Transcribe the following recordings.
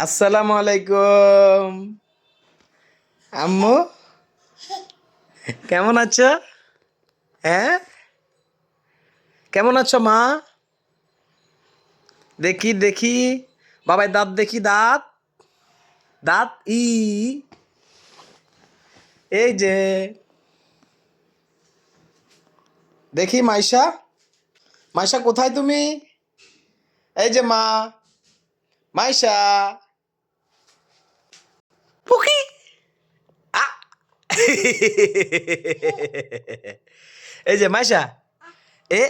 আসসালামু আলাইকুম। আম্মু কেমন আছো? হ্যাঁ, কেমন আছো মা? দেখি দেখি, বাবাই দাঁত দেখি, দাঁত দাঁত এই যে দেখি মাইশা, মাইশা কোথায় তুমি? এই যে মা, মাইশা পুকি আ এই যে মাইশা, এ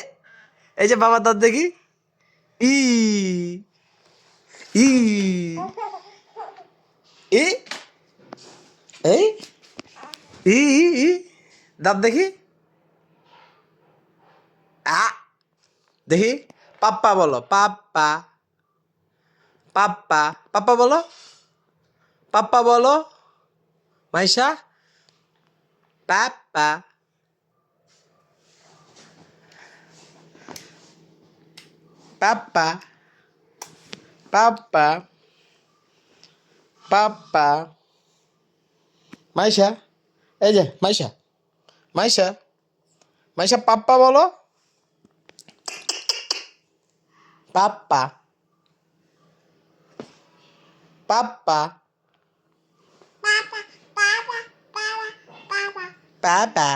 এই যে বাবা দাঁত দেখি, ই ই ই এই ই ই দাঁত দেখি, আ দেখি, পাপ্পা বলো, পাপ্পা, পাপ্পা, পাপ্পা বলো, পাপ্পা বলো, মাইশা, পাপ্পা, পাপ্পা, পাপ্পা, পাপ্পা, মাইশা, এই যে মাইশা, মাইশা, মাইশা পাপ্পা বলো, পাপ্পা, পাপ্পা, পাপা,